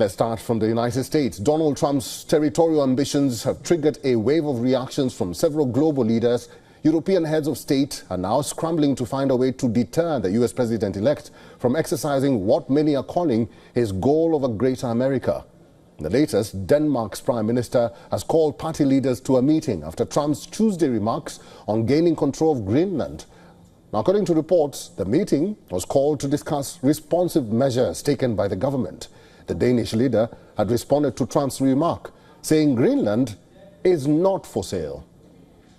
Let's start from the United States. Donald Trump's territorial ambitions have triggered a wave of reactions from several global leaders. European heads of state are now scrambling to find a way to deter the U.S. president-elect from exercising what many are calling his goal of a greater America. The latest, Denmark's prime minister has called party leaders to a meeting after Trump's Tuesday remarks on gaining control of Greenland. Now, according to reports, the meeting was called to discuss responsive measures taken by the government. The Danish leader had responded to Trump's remark, saying Greenland is not for sale.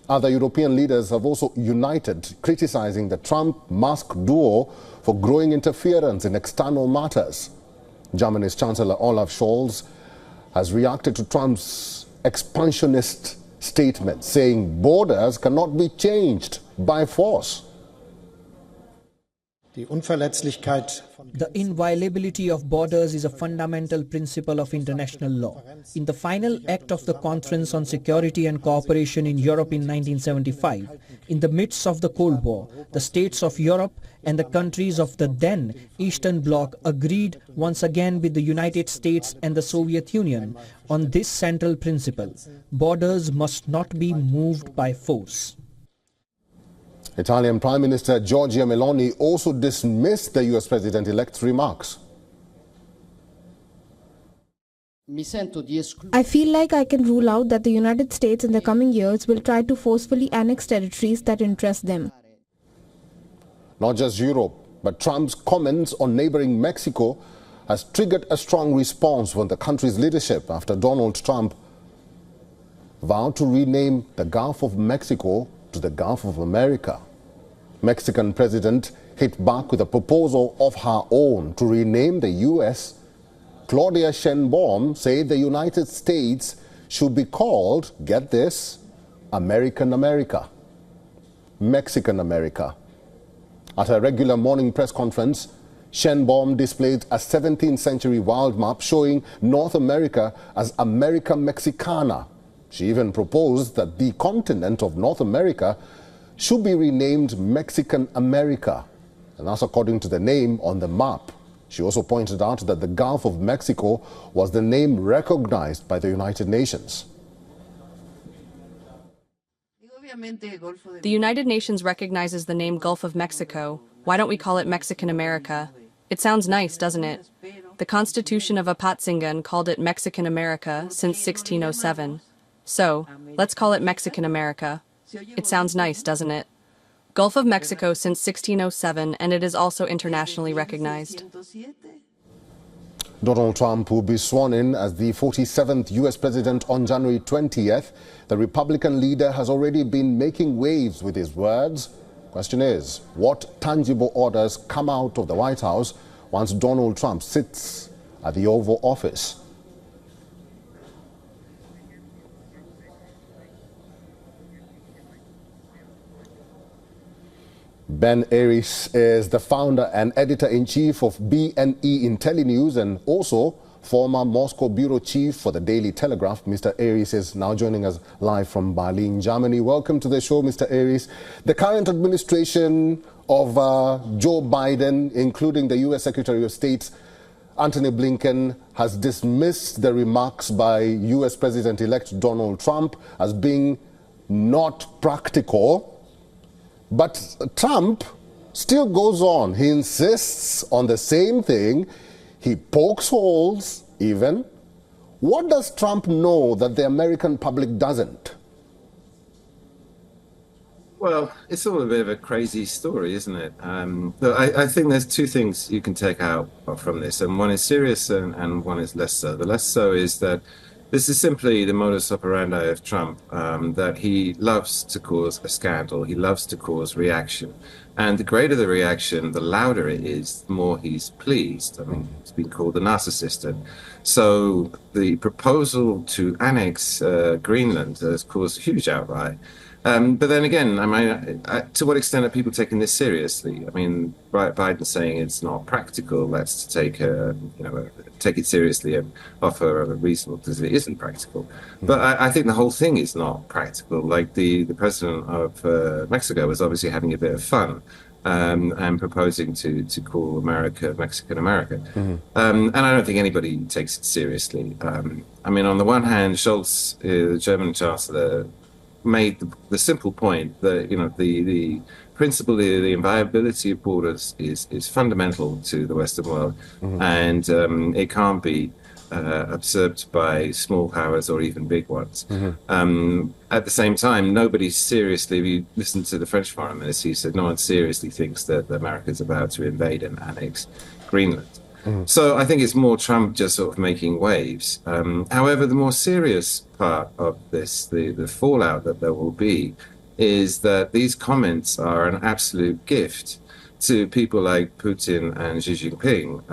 Other European leaders have also united, criticizing the Trump-Musk duo for growing interference in external matters. Germany's Chancellor Olaf Scholz has reacted to Trump's expansionist statement, saying borders cannot be changed by force. The inviolability of borders is a fundamental principle of international law. In the final act of the Conference on Security and Cooperation in Europe in 1975, in the midst of the Cold War, the states of Europe and the countries of the then Eastern Bloc agreed once again with the United States and the Soviet Union on this central principle: borders must not be moved by force. Italian Prime Minister Giorgia Meloni also dismissed the U.S. president-elect's remarks. I feel like I can rule out that the United States in the coming years will try to forcefully annex territories that interest them. Not just Europe, but Trump's comments on neighboring Mexico has triggered a strong response from the country's leadership after Donald Trump vowed to rename the Gulf of Mexico to the Gulf of America. Mexican president hit back with a proposal of her own to rename the U.S. Claudia Sheinbaum said the United States should be called, get this, American America, Mexican America. At her regular morning press conference, Sheinbaum displayed a 17th century world map showing North America as America Mexicana. She even proposed that the continent of North America should be renamed Mexican America, and that's according to the name on the map. She also pointed out that the Gulf of Mexico was the name recognized by the United Nations. The United Nations recognizes the name Gulf of Mexico. Why don't we call it Mexican America? It sounds nice, doesn't it? The Constitution of Apatzingan called it Mexican America since 1607. So, let's call it Mexican America. It sounds nice, doesn't it? Gulf of Mexico since 1607, and it is also internationally recognized. Donald Trump will be sworn in as the 47th U.S. president on January 20th. The Republican leader has already been making waves with his words. Question is, what tangible orders come out of the White House once Donald Trump sits at the Oval Office? Ben Aries is the founder and editor-in-chief of BNE IntelliNews and also former Moscow bureau chief for the Daily Telegraph. Mr. Aries is now joining us live from Berlin, Germany. Welcome to the show, Mr. Aries. The current administration of Joe Biden, including the U.S. Secretary of State Antony Blinken, has dismissed the remarks by U.S. President-elect Donald Trump as being not practical. But Trump still goes on. He insists on the same thing. He pokes holes even. What does Trump know that the American public doesn't? Well, it's all a bit of a crazy story, isn't it? Look, I think there's two things you can take out from this, and one is serious and one is less so. The less so is that this is simply the modus operandi of Trump, that he loves to cause a scandal. He loves to cause reaction. And the greater the reaction, the louder it is, the more he's pleased. I mean, he's been called a narcissist. And so the proposal to annex Greenland has caused a huge outcry. But then again, I mean, to what extent are people taking this seriously? I mean, Biden saying it's not practical. Let's take take it seriously and offer a reasonable, because it isn't practical. But I think the whole thing is not practical. Like the president of Mexico was obviously having a bit of fun and proposing to call America Mexican America. And I don't think anybody takes it seriously. I mean, on the one hand, Scholz, the German chancellor, made the simple point that, you know, the principle, the inviolability of borders is fundamental to the Western world, and it can't be usurped by small powers or even big ones. At the same time, nobody seriously, if you listen to the French foreign minister, he said no one seriously thinks that America's about to invade and annex Greenland. So I think it's more Trump just sort of making waves. However, the more serious part of this, the fallout that there will be, is that these comments are an absolute gift to people like Putin and Xi Jinping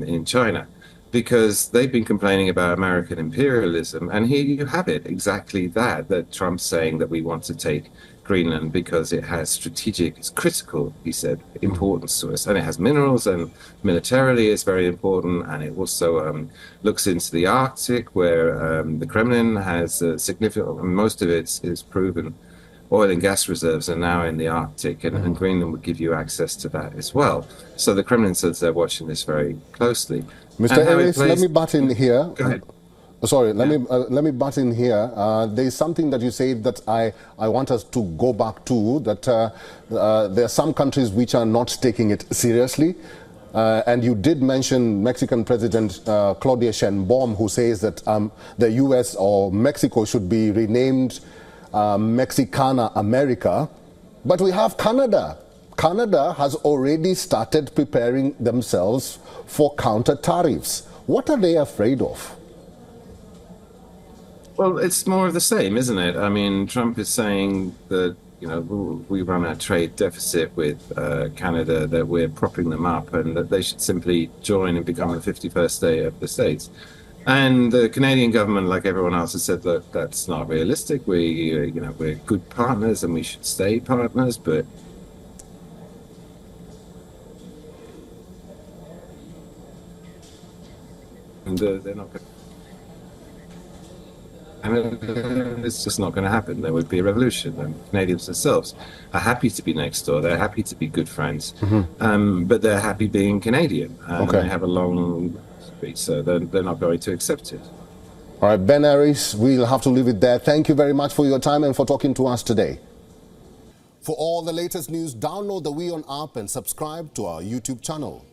in China, because they've been complaining about American imperialism, and here you have it, exactly that Trump's saying that we want to take Greenland because it has strategic, it's critical, he said, importance to us, and it has minerals, and militarily it's very important, and it also looks into the Arctic, where the Kremlin has significant, most of it is proven oil and gas reserves are now in the Arctic, and Greenland would give you access to that as well. So the Kremlin says they're watching this very closely. Mr. Harris, let me butt in here. Go ahead. Sorry, let me butt in here. There is something that you said that I want us to go back to, that there are some countries which are not taking it seriously. And you did mention Mexican President Claudia Sheinbaum, who says that the U.S. or Mexico should be renamed Mexicana America. But we have Canada. Canada has already started preparing themselves for counter tariffs. What are they afraid of? Well, it's more of the same, isn't it? I mean, Trump is saying that, you know, we run a trade deficit with Canada, that we're propping them up, and that they should simply join and become the 51st state of the states. And the Canadian government, like everyone else, has said, look, that's not realistic. We're good partners and we should stay partners, but they're not going. And it's just not going to happen. There would be a revolution. And Canadians themselves are happy to be next door. They're happy to be good friends, but they're happy being Canadian. And they have a long street, so they're not going to accept it. All right, Ben Harris, we'll have to leave it there. Thank you very much for your time and for talking to us today. For all the latest news, download the WION app and subscribe to our YouTube channel.